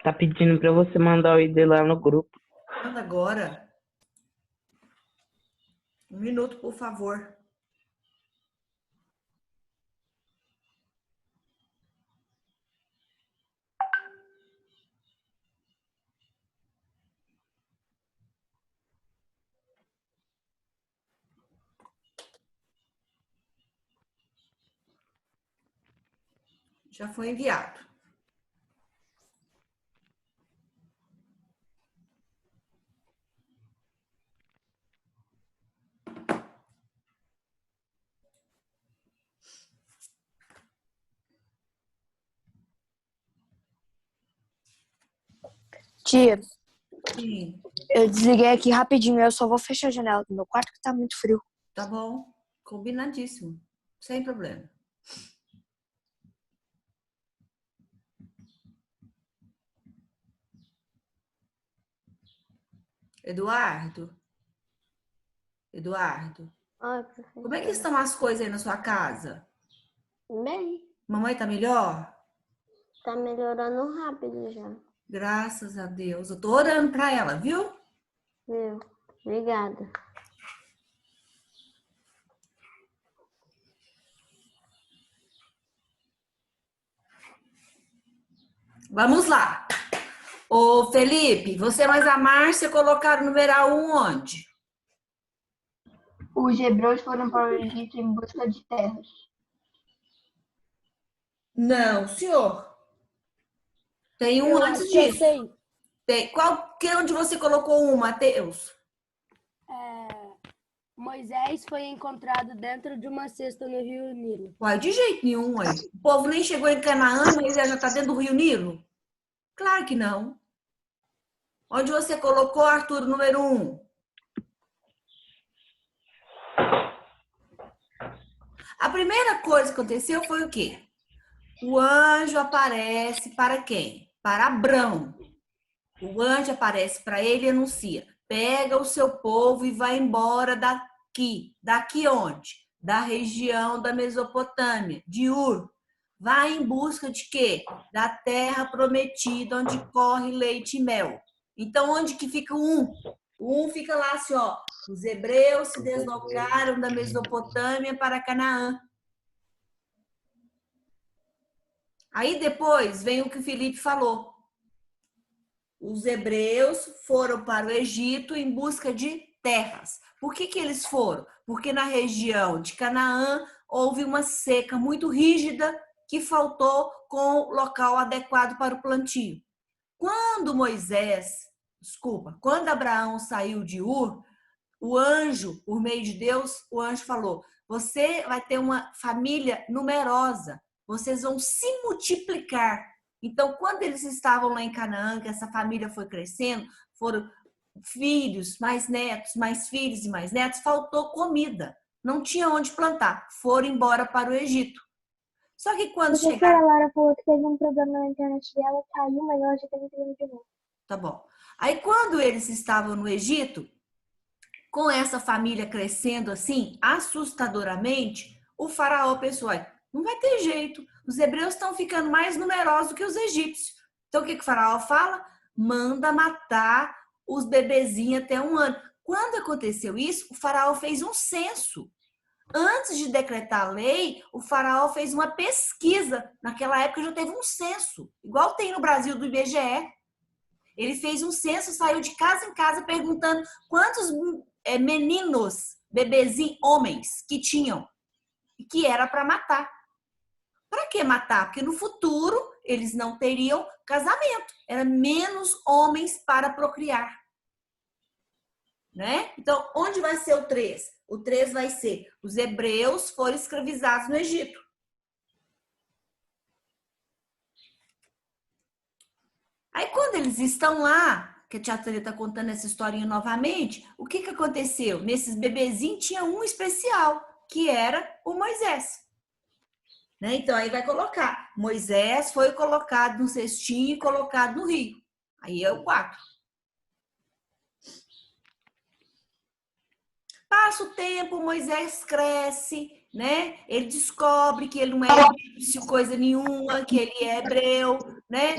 Tá pedindo pra você mandar o ID lá no grupo. Manda agora. 1 minuto, por favor. Já foi enviado. Tia, Sim, eu desliguei aqui rapidinho. Eu só vou fechar a janela do meu quarto que tá muito frio. tá bom. Combinadíssimo. Sem problema. Eduardo? Eduardo? Ai, professora. Como é que estão as coisas aí na sua casa? Bem, Mamãe tá melhor? tá melhorando rápido já. Graças a Deus. Eu tô orando pra ela, viu? Viu? Obrigada. Vamos lá. Ô, Felipe, você mais a Márcia colocaram o numeral 1 onde? Os hebreus foram para o Egito em busca de terras. Não, senhor. Tem um Eu antes acho que eu disso. sei. Tem. Qual que é onde você colocou um, Mateus? Moisés foi encontrado dentro de uma cesta no rio Nilo. Uai, de jeito nenhum, ué. O povo nem chegou em Canaã, mas já tá dentro do Rio Nilo? Claro que não. Onde você colocou, Arthur, o número 1? A primeira coisa que aconteceu foi o quê? O anjo aparece para quem? Para Abrão. O anjo aparece para ele e anuncia: pega o seu povo e vai embora daqui. Daqui onde? Da região da Mesopotâmia, de Ur. Vai em busca de quê? Da terra prometida, onde corre leite e mel. Então, onde que fica o 1? O 1 fica lá assim, ó. Os hebreus se deslocaram da Mesopotâmia para Canaã. Aí depois vem o que o Felipe falou. Os hebreus foram para o Egito em busca de terras. Por que eles foram? Porque na região de Canaã houve uma seca muito rígida que faltou com o local adequado para o plantio. Quando Abraão saiu de Ur, o anjo, por meio de Deus, o anjo falou: você vai ter uma família numerosa, vocês vão se multiplicar. Então, quando eles estavam lá em Canaã, que essa família foi crescendo, foram filhos, mais netos, mais filhos e mais netos, faltou comida. Não tinha onde plantar. Foram embora para o Egito. Só que quando chegaram... A Laura falou que teve um problema na internet dela, caiu, mas ela já teve um de novo. Tá bom. Aí, quando eles estavam no Egito, com essa família crescendo assim, assustadoramente, o faraó pensou: não vai ter jeito, os hebreus estão ficando mais numerosos do que os egípcios. Então, o que o faraó fala? Manda matar os bebezinhos até 1 ano. Quando aconteceu isso, o faraó fez um censo. Antes de decretar a lei, o faraó fez uma pesquisa. Naquela época já teve um censo, igual tem no Brasil do IBGE. Ele fez um censo, saiu de casa em casa perguntando quantos meninos, bebezinhos, homens que tinham, e que era para matar. Para que matar? Porque no futuro eles não teriam casamento. Era menos homens para procriar. Né? Então, onde vai ser o 3? O 3 vai ser: os hebreus foram escravizados no Egito. Aí, quando eles estão lá, que a tia Tânia está contando essa historinha novamente, o que aconteceu? Nesses bebezinhos tinha um especial, que era o Moisés. Né? Então, aí vai colocar: Moisés foi colocado no cestinho e colocado no rio. Aí é o 4. Passa o tempo, Moisés cresce, né? Ele descobre que ele não é egípcio, coisa nenhuma, que ele é hebreu, né?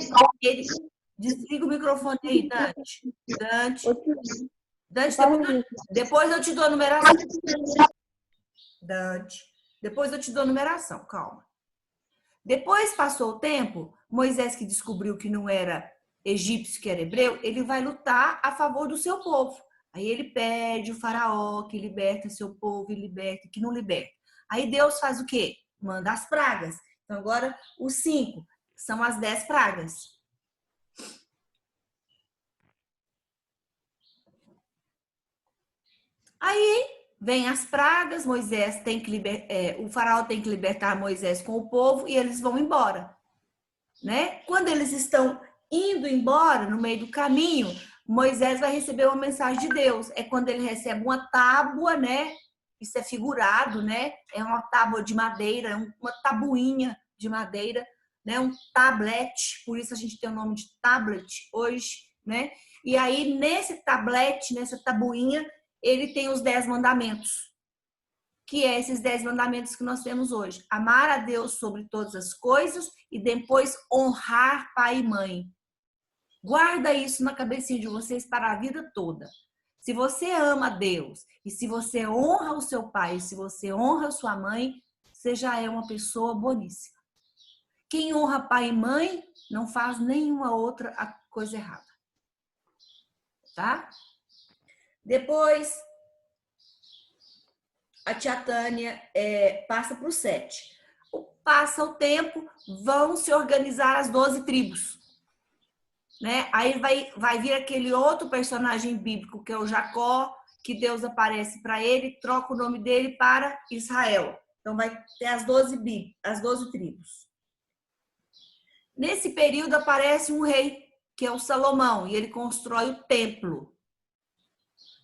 Desliga o microfone aí, Dante. Dante, Dante, Fala, depois eu te dou a numeração. Dante, depois eu te dou a numeração, calma. Depois passou o tempo, Moisés, que descobriu que não era egípcio, que era hebreu, ele vai lutar a favor do seu povo. Aí ele pede o faraó que liberta seu povo e liberta, que não liberta. Aí Deus faz o quê? Manda as pragas. Então agora os 5 são as 10 pragas. Aí vem as pragas, Moisés tem que o faraó tem que libertar Moisés com o povo e eles vão embora, né? Quando eles estão indo embora no meio do caminho, Moisés vai receber uma mensagem de Deus. É quando ele recebe uma tábua, né? Isso é figurado, né? É uma tábua de madeira, uma tabuinha de madeira, né? Um tablet, por isso a gente tem o nome de tablet hoje, né? E aí nesse tablet, nessa tabuinha, ele tem os 10 mandamentos, que é esses 10 mandamentos que nós temos hoje. Amar a Deus sobre todas as coisas e depois honrar pai e mãe. Guarda isso na cabecinha de vocês para a vida toda. Se você ama Deus e se você honra o seu pai, se você honra a sua mãe, você já é uma pessoa boníssima. Quem honra pai e mãe não faz nenhuma outra coisa errada. Tá? Depois, a tia Tânia passa para o 7. Passa o tempo, vão se organizar as 12 tribos. Né? Aí vai vir aquele outro personagem bíblico, que é o Jacó, que Deus aparece para ele, troca o nome dele para Israel. Então vai ter as 12 tribos. Nesse período aparece um rei, que é o Salomão, e ele constrói o templo.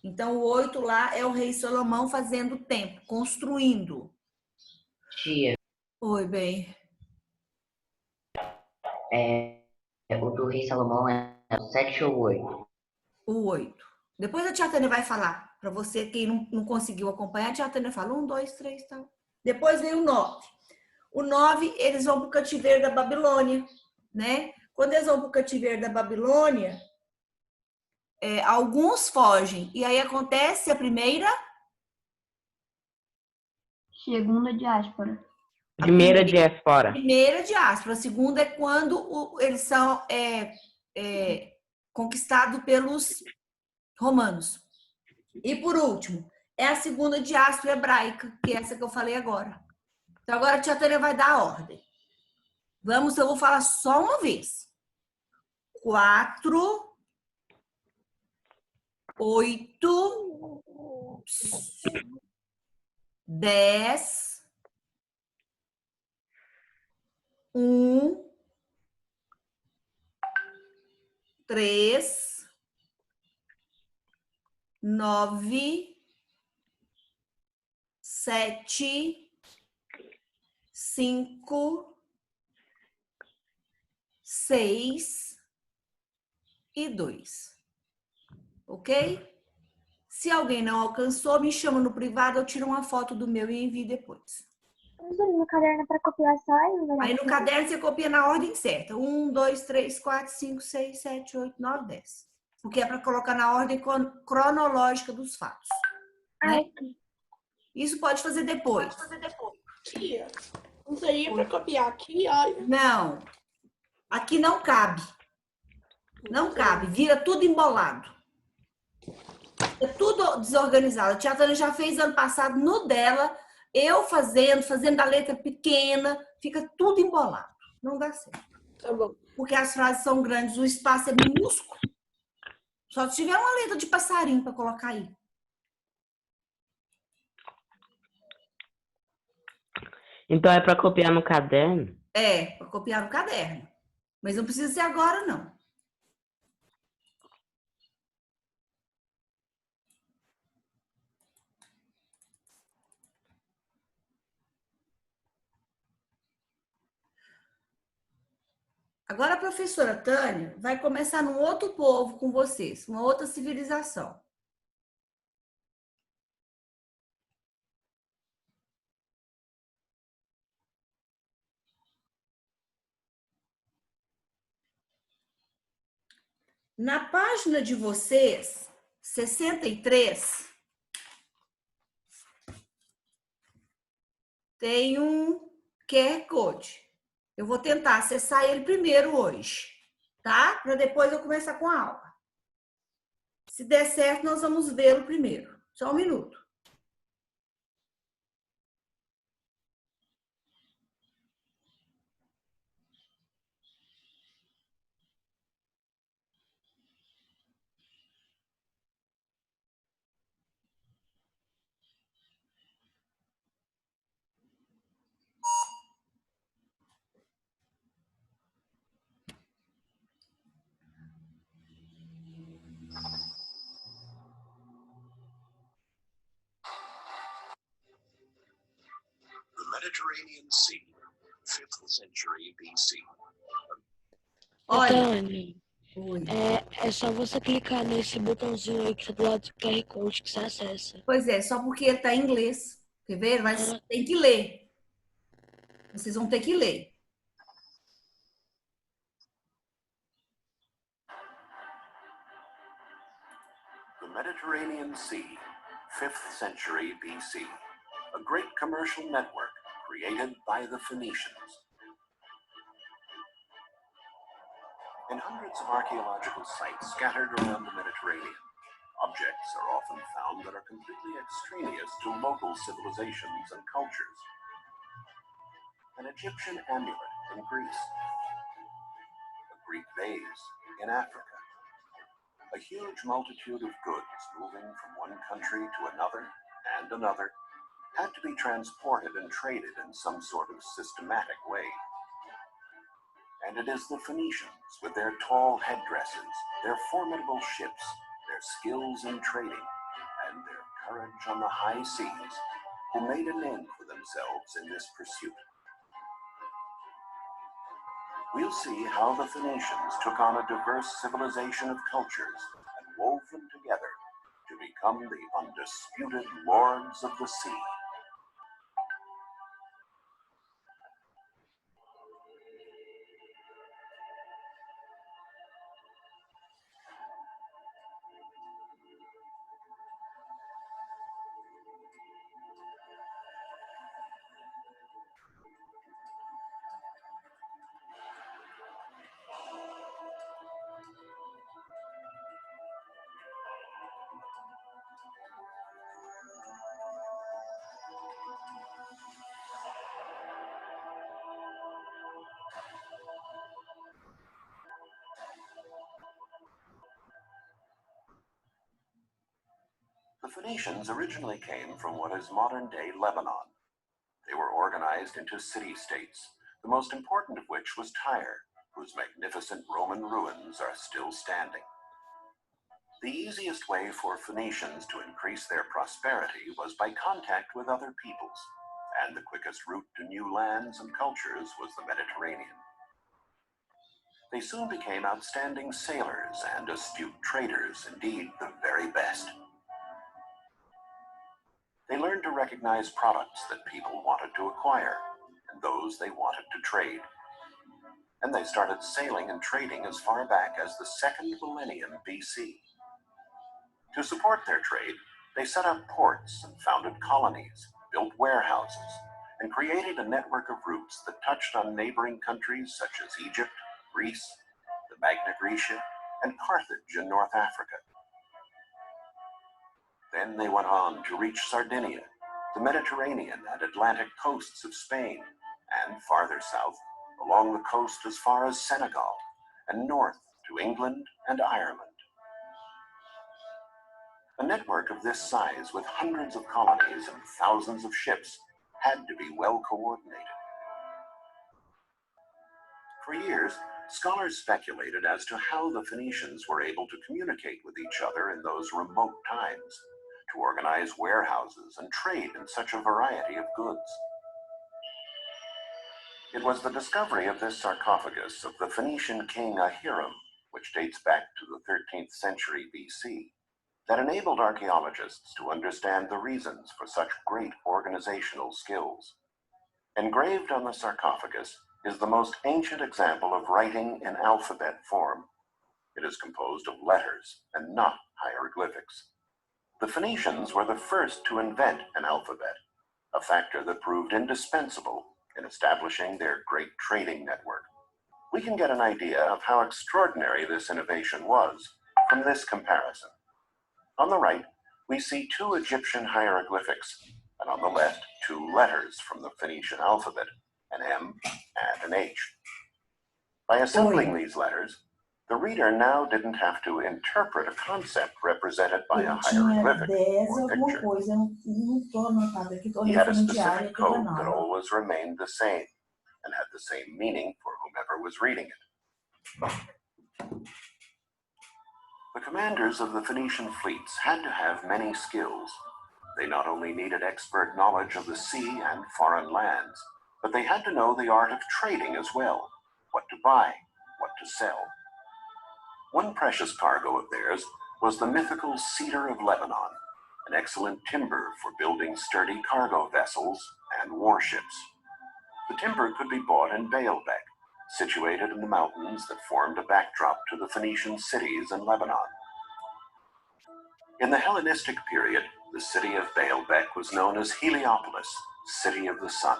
Então, o 8 lá é o rei Salomão fazendo o templo, construindo. Tia, Oi, bem. o do Rei Salomão é o 7 ou 8? O 8. Depois a tia Tânia vai falar. Para você, quem não conseguiu acompanhar, a tia Tânia fala 1, 2, 3, tal. Depois vem o 9. O 9, eles vão para o cativeiro da Babilônia, né? Quando eles vão para o cativeiro da Babilônia, alguns fogem. E aí acontece a primeira... Segunda diáspora. Primeira diáspora. Primeira diáspora. A segunda é quando eles são conquistados pelos romanos. E por último, é a segunda diáspora hebraica, que é essa que eu falei agora. Então agora a tia Tânia vai dar a ordem. Vamos, eu vou falar só uma vez. 4, 8, 10, 1, 3, 9, 7, 5, 6 e 2. Ok? Se alguém não alcançou, me chama no privado, eu tiro uma foto do meu e envio depois. No caderno para copiar só Aí no caderno você copia na ordem certa. 1, 2, 3, 4, 5, 6, 7, 8, 9, 10. Porque é para colocar na ordem cronológica dos fatos. Né? Isso pode fazer depois. Tia, isso aí é para copiar aqui, olha. Não. Aqui não cabe. Não cabe. Vira tudo embolado. É tudo desorganizado. A tia Tânia já fez ano passado no dela. Eu fazendo a letra pequena. Fica tudo embolado. Não dá certo. Tá bom. Porque as frases são grandes, o espaço é minúsculo. Só se tiver uma letra de passarinho para colocar aí. Então é para copiar no caderno? É, para copiar no caderno. Mas não precisa ser agora, não. Agora a professora Tânia vai começar num outro povo com vocês, uma outra civilização. Na página de vocês, 63, tem um QR Code. Eu vou tentar acessar ele primeiro hoje, tá? Para depois eu começar com a aula. Se der certo, nós vamos vê-lo primeiro. Só um minuto. The Mediterranean Sea, 5th century BC. Olha, Tânia, oi. é só você clicar nesse botãozinho aí que tá do lado do QR Code que você acessa. Pois é, só porque ele está em inglês. Quer ver? Mas tem que ler. Vocês vão ter que ler. The Mediterranean Sea, 5th century BC. A great commercial network created by the Phoenicians. In hundreds of archaeological sites scattered around the Mediterranean, objects are often found that are completely extraneous to local civilizations and cultures. An Egyptian amulet in Greece, a Greek vase in Africa, a huge multitude of goods moving from one country to another and another had to be transported and traded in some sort of systematic way. And it is the Phoenicians, with their tall headdresses, their formidable ships, their skills in trading, and their courage on the high seas, who made a name for themselves in this pursuit. We'll see how the Phoenicians took on a diverse civilization of cultures and wove them together to become the undisputed lords of the sea. The Phoenicians originally came from what is modern-day Lebanon. They were organized into city-states, the most important of which was Tyre, whose magnificent Roman ruins are still standing. The easiest way for Phoenicians to increase their prosperity was by contact with other peoples, and the quickest route to new lands and cultures was the Mediterranean. They soon became outstanding sailors and astute traders, indeed the very best. They learned to recognize products that people wanted to acquire and those they wanted to trade. And they started sailing and trading as far back as the 2nd millennium BC. To support their trade, they set up ports and founded colonies, built warehouses, and created a network of routes that touched on neighboring countries such as Egypt, Greece, the Magna Graecia, and Carthage in North Africa. Then they went on to reach Sardinia, the Mediterranean and Atlantic coasts of Spain, and farther south, along the coast as far as Senegal, and north to England and Ireland. A network of this size with hundreds of colonies and thousands of ships had to be well coordinated. For years, scholars speculated as to how the Phoenicians were able to communicate with each other in those remote times, to organize warehouses and trade in such a variety of goods. It was the discovery of this sarcophagus of the Phoenician king Ahiram, which dates back to the 13th century BC, that enabled archaeologists to understand the reasons for such great organizational skills. Engraved on the sarcophagus is the most ancient example of writing in alphabet form. It is composed of letters and not hieroglyphics. The Phoenicians were the first to invent an alphabet, a factor that proved indispensable in establishing their great trading network. We can get an idea of how extraordinary this innovation was from this comparison. On the right, we see two Egyptian hieroglyphics, and on the left, two letters from the Phoenician alphabet, an M and an H. By assembling these letters, the reader now didn't have to interpret a concept represented by a Eu tinha hieroglyphic 10 or alguma picture. coisa, não estou anotado aqui, estou He had a referente diária, specific estou code that danada. always remained the same and had the same meaning for whomever was reading it. The commanders of the Phoenician fleets had to have many skills. They not only needed expert knowledge of the sea and foreign lands, but they had to know the art of trading as well, what to buy, what to sell. One precious cargo of theirs was the mythical cedar of Lebanon, an excellent timber for building sturdy cargo vessels and warships. The timber could be bought in Baalbek, situated in the mountains that formed a backdrop to the Phoenician cities in Lebanon. In the Hellenistic period, the city of Baalbek was known as Heliopolis, City of the Sun.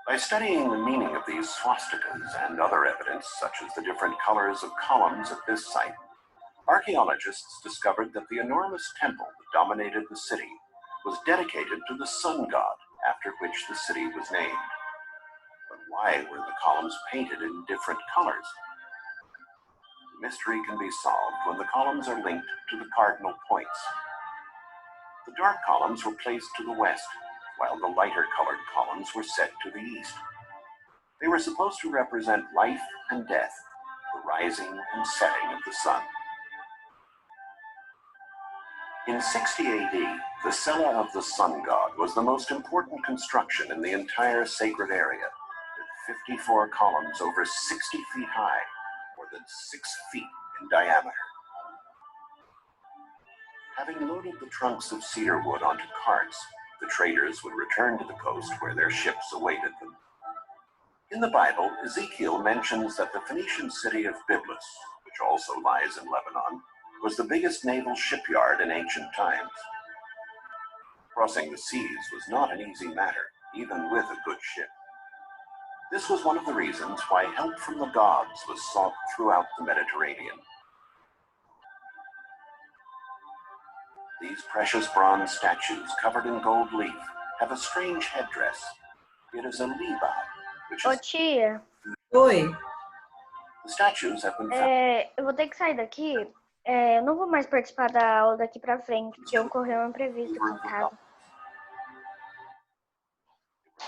By studying the meaning of these swastikas and other evidence, such as the different colors of columns at this site, archaeologists discovered that the enormous temple that dominated the city was dedicated to the sun god, after which the city was named. But why were the columns painted in different colors? The mystery can be solved when the columns are linked to the cardinal points. The dark columns were placed to the west, while the lighter colored columns were set to the east. They were supposed to represent life and death, the rising and setting of the sun. In 60 AD, the Cella of the Sun God was the most important construction in the entire sacred area, with 54 columns over 60 feet high, more than 6 feet in diameter. Having loaded the trunks of cedar wood onto carts, the traders would return to the coast where their ships awaited them. In the Bible, Ezekiel mentions that the Phoenician city of Byblos, which also lies in Lebanon, was the biggest naval shipyard in ancient times. Crossing the seas was not an easy matter, even with a good ship. This was one of the reasons why help from the gods was sought throughout the Mediterranean. These precious bronze statues covered in gold leaf have a strange headdress. It is a liba, which Ô is... tia, Oi, The statues have been found eu vou ter que sair daqui. Eu não vou mais participar da aula daqui pra frente, porque ocorreu um imprevisto aqui em casa.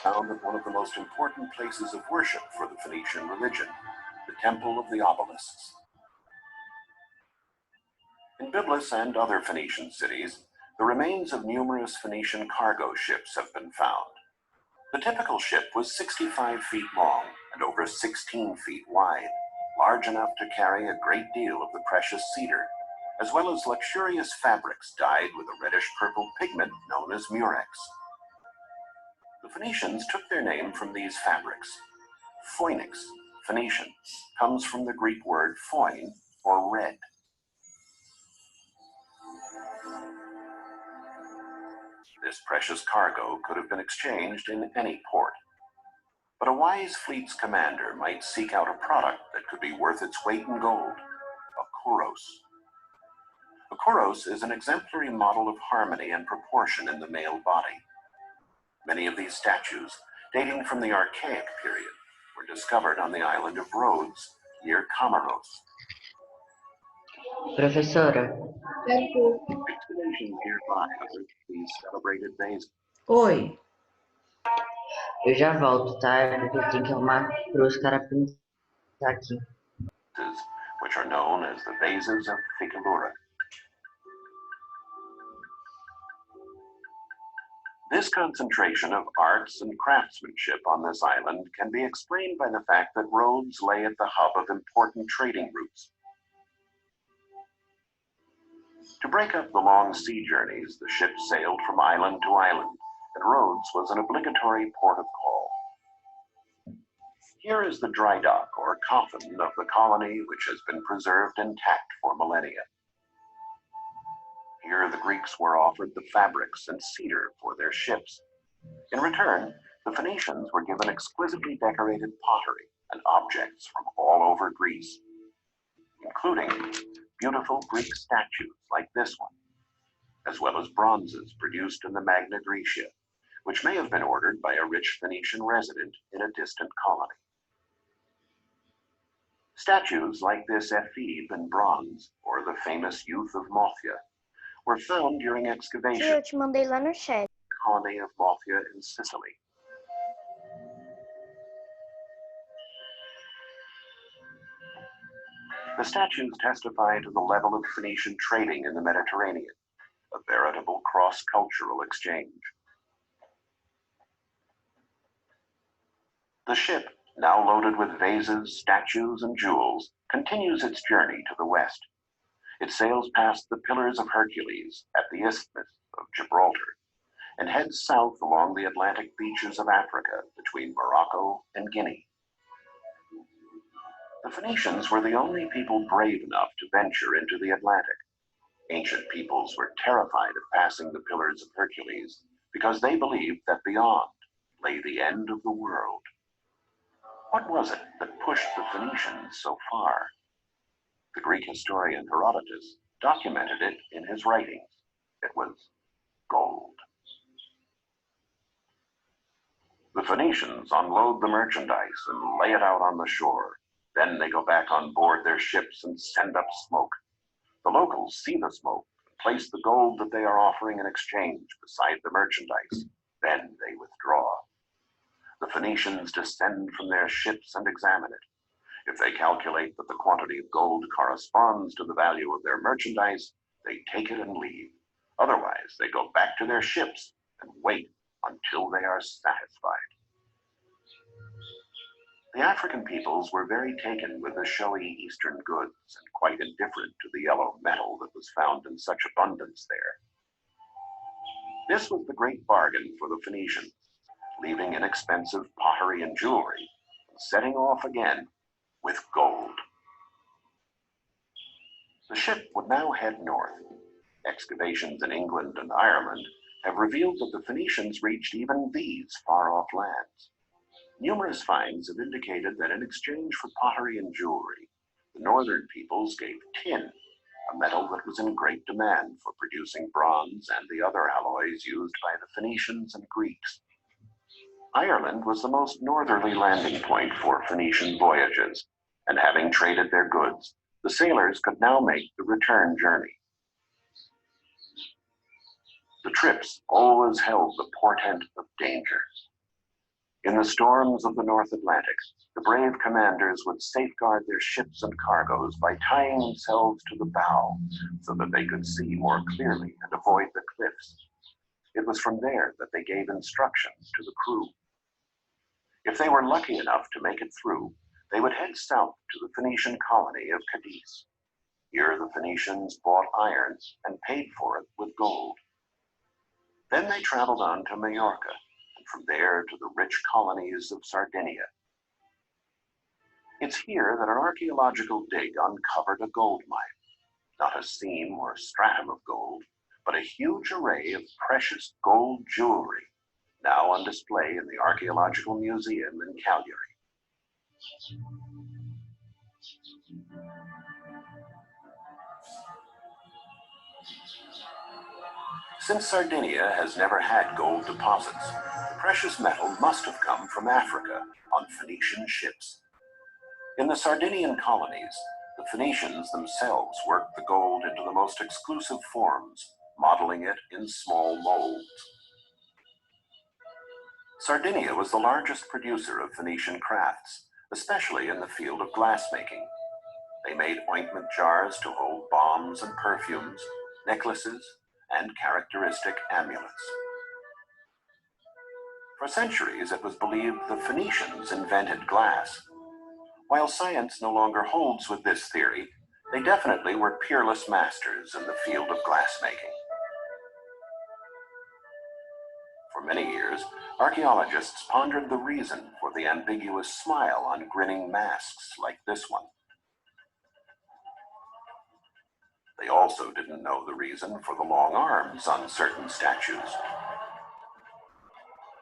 found at one of the most important places of worship for the Phoenician religion, the Temple of the Obelisks. In Byblos and other Phoenician cities, the remains of numerous Phoenician cargo ships have been found. The typical ship was 65 feet long and over 16 feet wide, large enough to carry a great deal of the precious cedar, as well as luxurious fabrics dyed with a reddish-purple pigment known as murex. The Phoenicians took their name from these fabrics. Phoenix, Phoenician, comes from the Greek word phoin, or red. This precious cargo could have been exchanged in any port. But a wise fleet's commander might seek out a product that could be worth its weight in gold, a kouros. A kouros is an exemplary model of harmony and proportion in the male body. Many of these statues, dating from the Archaic period, were discovered on the island of Rhodes, near Comoros. Professora, Excavations nearby unearthed these celebrated vases, oi. eu já volto, tá? Porque eu tenho que arrumar para os caras pintar aqui. which are known as the vases of Ficalura. This concentration of arts and craftsmanship on this island can be explained by the fact that Rhodes lay at the hub of important trading routes. To break up the long sea journeys, the ships sailed from island to island, and Rhodes was an obligatory port of call. Here is the dry dock or coffin of the colony, which has been preserved intact for millennia. Here the Greeks were offered the fabrics and cedar for their ships. In return, the Phoenicians were given exquisitely decorated pottery and objects from all over Greece, including beautiful Greek statues like this one, as well as bronzes produced in the Magna Graecia, which may have been ordered by a rich Phoenician resident in a distant colony. Statues like this ephebe in bronze, or the famous youth of Mothia, were found during excavation Eu te mandei lá no chat. in the colony of Mothia in Sicily. The statues testify to the level of Phoenician trading in the Mediterranean, a veritable cross-cultural exchange. The ship, now loaded with vases, statues, and jewels, continues its journey to the west. It sails past the Pillars of Hercules at the Isthmus of Gibraltar and heads south along the Atlantic beaches of Africa between Morocco and Guinea. The Phoenicians were the only people brave enough to venture into the Atlantic. Ancient peoples were terrified of passing the Pillars of Hercules because they believed that beyond lay the end of the world. What was it that pushed the Phoenicians so far? The Greek historian Herodotus documented it in his writings. It was gold. The Phoenicians unload the merchandise and lay it out on the shore. Then they go back on board their ships and send up smoke. The locals see the smoke and place the gold that they are offering in exchange beside the merchandise. Then they withdraw. The Phoenicians descend from their ships and examine it. If they calculate that the quantity of gold corresponds to the value of their merchandise, they take it and leave. Otherwise, they go back to their ships and wait until they are satisfied. The African peoples were very taken with the showy Eastern goods and quite indifferent to the yellow metal that was found in such abundance there. This was the great bargain for the Phoenicians, leaving inexpensive pottery and jewelry and setting off again with gold. The ship would now head north. Excavations in England and Ireland have revealed that the Phoenicians reached even these far-off lands. Numerous finds have indicated that in exchange for pottery and jewelry, the northern peoples gave tin, a metal that was in great demand for producing bronze and the other alloys used by the Phoenicians and Greeks. Ireland was the most northerly landing point for Phoenician voyages, and having traded their goods, the sailors could now make the return journey. The trips always held the portent of danger. In the storms of the North Atlantic, the brave commanders would safeguard their ships and cargoes by tying themselves to the bow so that they could see more clearly and avoid the cliffs. It was from there that they gave instructions to the crew. If they were lucky enough to make it through, they would head south to the Phoenician colony of Cadiz. Here the Phoenicians bought iron and paid for it with gold. Then they traveled on to Majorca, and from there to the rich colonies of Sardinia. It's here that an archaeological dig uncovered a gold mine, not a seam or stratum of gold, but a huge array of precious gold jewelry, now on display in the Archaeological Museum in Cagliari. Since Sardinia has never had gold deposits, the precious metal must have come from Africa on Phoenician ships. In the Sardinian colonies, the Phoenicians themselves worked the gold into the most exclusive forms, modeling it in small molds. Sardinia was the largest producer of Phoenician crafts, especially in the field of glassmaking. They made ointment jars to hold balms and perfumes, necklaces, and characteristic amulets. For centuries, it was believed the Phoenicians invented glass. While science no longer holds with this theory, they definitely were peerless masters in the field of glassmaking. For many years, years, archaeologists pondered the reason for the ambiguous smile on grinning masks like this one. They also didn't know the reason for the long arms on certain statues.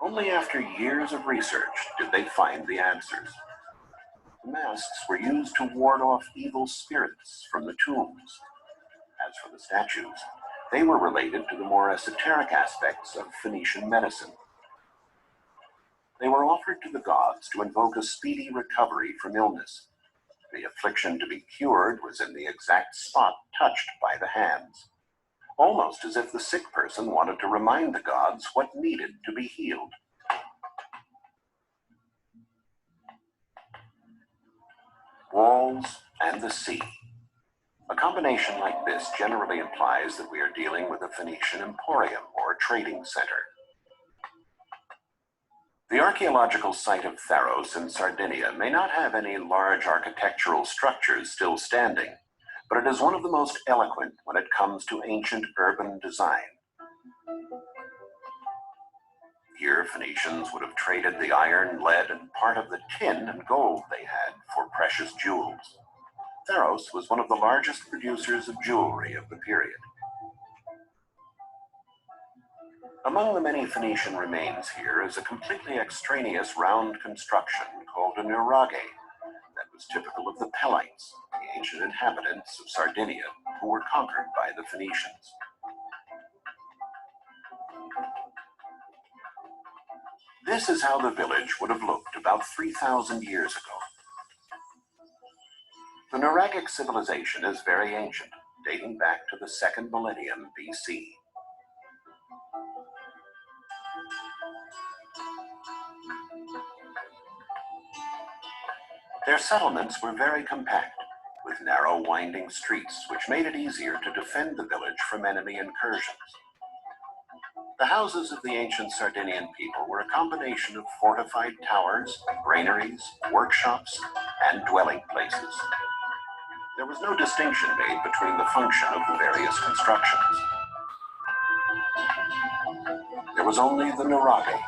Only after years of research did they find the answers. The masks were used to ward off evil spirits from the tombs. As for the statues, they were related to the more esoteric aspects of Phoenician medicine. They were offered to the gods to invoke a speedy recovery from illness. The affliction to be cured was in the exact spot touched by the hands, almost as if the sick person wanted to remind the gods what needed to be healed. Walls and the sea. A combination like this generally implies that we are dealing with a Phoenician emporium or trading center. The archaeological site of Pharos in Sardinia may not have any large architectural structures still standing, but it is one of the most eloquent when it comes to ancient urban design. Here, Phoenicians would have traded the iron, lead, and part of the tin and gold they had for precious jewels. Pharos was one of the largest producers of jewelry of the period. Among the many Phoenician remains here is a completely extraneous round construction called a nuraghe that was typical of the Pelites, the ancient inhabitants of Sardinia who were conquered by the Phoenicians. This is how the village would have looked about 3,000 years ago. The Nuragic civilization is very ancient, dating back to the 2nd millennium BC. Their settlements were very compact, with narrow winding streets which made it easier to defend the village from enemy incursions. The houses of the ancient Sardinian people were a combination of fortified towers, granaries, workshops, and dwelling places. There was no distinction made between the function of the various constructions. There was only the nuraghe,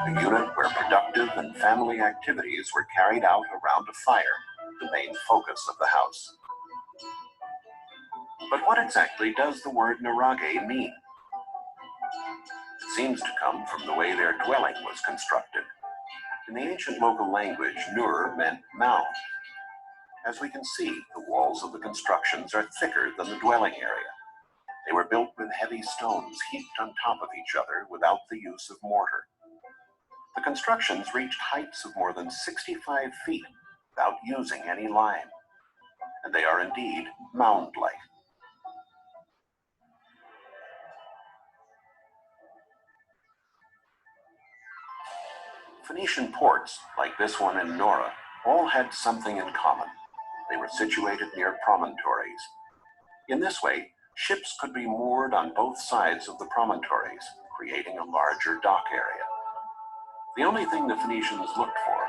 the unit where productive and family activities were carried out around a fire, the main focus of the house. But what exactly does the word nuraghe mean? It seems to come from the way their dwelling was constructed. In the ancient local language, nur meant mound. As we can see, the walls of the constructions are thicker than the dwelling area. They were built with heavy stones heaped on top of each other without the use of mortar. The constructions reached heights of more than 65 feet without using any lime, and they are indeed mound-like. Phoenician ports, like this one in Nora, all had something in common. They were situated near promontories. In this way, ships could be moored on both sides of the promontories, creating a larger dock area. The only thing the Phoenicians looked for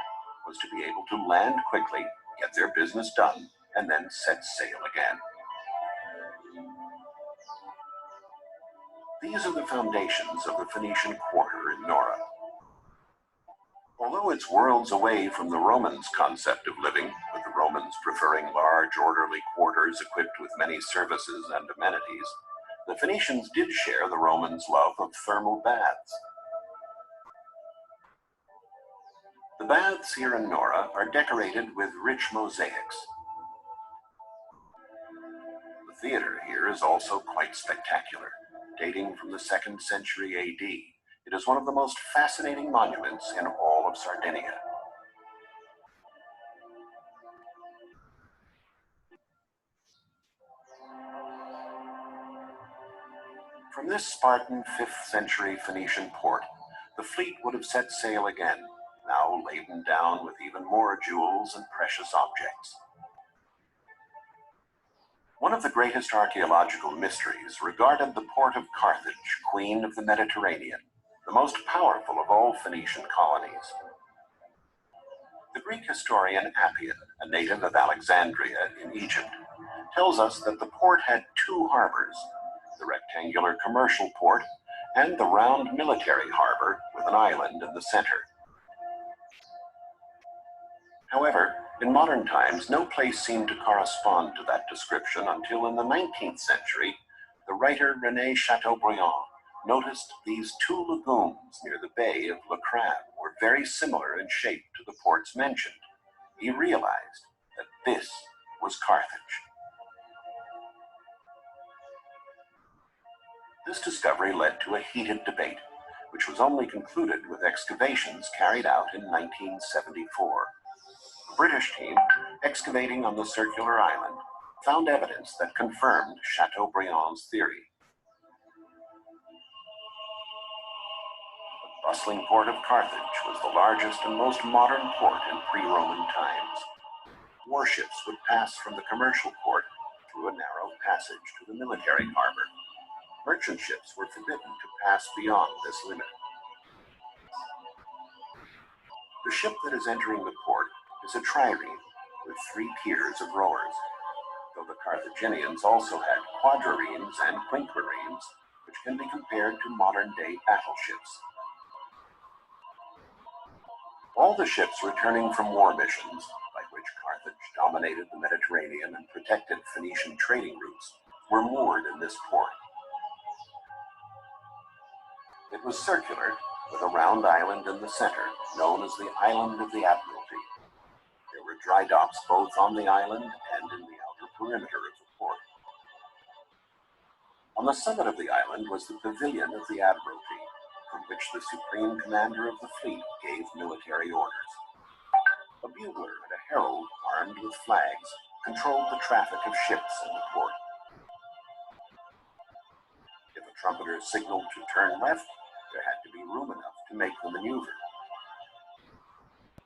was to be able to land quickly, get their business done, and then set sail again. These are the foundations of the Phoenician quarter in Nora. Although it's worlds away from the Romans' concept of living, with the Romans preferring large, orderly quarters equipped with many services and amenities, the Phoenicians did share the Romans' love of thermal baths. The baths here in Nora are decorated with rich mosaics. The theater here is also quite spectacular. Dating from the 2nd century AD, it is one of the most fascinating monuments in all of Sardinia. From this Spartan 5th century Phoenician port, the fleet would have set sail again, now laden down with even more jewels and precious objects. One of the greatest archaeological mysteries regarded the port of Carthage, queen of the Mediterranean, the most powerful of all Phoenician colonies. The Greek historian Appian, a native of Alexandria in Egypt, tells us that the port had 2 harbors, the rectangular commercial port and the round military harbor with an island in the center. However, in modern times, no place seemed to correspond to that description until in the 19th century, the writer René Chateaubriand noticed these two lagoons near the Bay of Le Crabe were very similar in shape to the ports mentioned. He realized that this was Carthage. This discovery led to a heated debate, which was only concluded with excavations carried out in 1974. A British team, excavating on the circular island, found evidence that confirmed Chateaubriand's theory. The bustling port of Carthage was the largest and most modern port in pre-Roman times. Warships would pass from the commercial port through a narrow passage to the military harbor. Merchant ships were forbidden to pass beyond this limit. The ship that is entering the port is a trireme with 3 tiers of rowers, though the Carthaginians also had quadriremes and quinquiremes, which can be compared to modern-day battleships. All the ships returning from war missions, by which Carthage dominated the Mediterranean and protected Phoenician trading routes, were moored in this port. It was circular, with a round island in the center, known as the Island of the Admiralty. There were dry docks both on the island and in the outer perimeter of the port. On the summit of the island was the Pavilion of the Admiralty, from which the Supreme Commander of the fleet gave military orders. A bugler and a herald, armed with flags, controlled the traffic of ships in the port. If a trumpeter signaled to turn left, there had to be room enough to make the maneuver.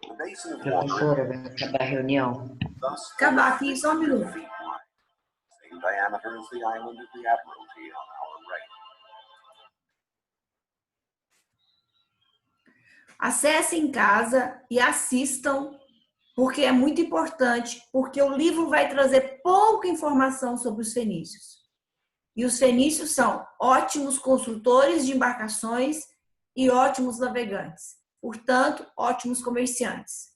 The basin of water Professora, vai acabar a reunião. thus Acabar aqui, só um 600 minuto. feet wide, same diameter as the island of the Admiralty on our right. Acessem em casa e assistam, porque é muito importante, porque o livro vai trazer pouca informação sobre os fenícios. E os fenícios são ótimos construtores de embarcações e ótimos navegantes, portanto, ótimos comerciantes.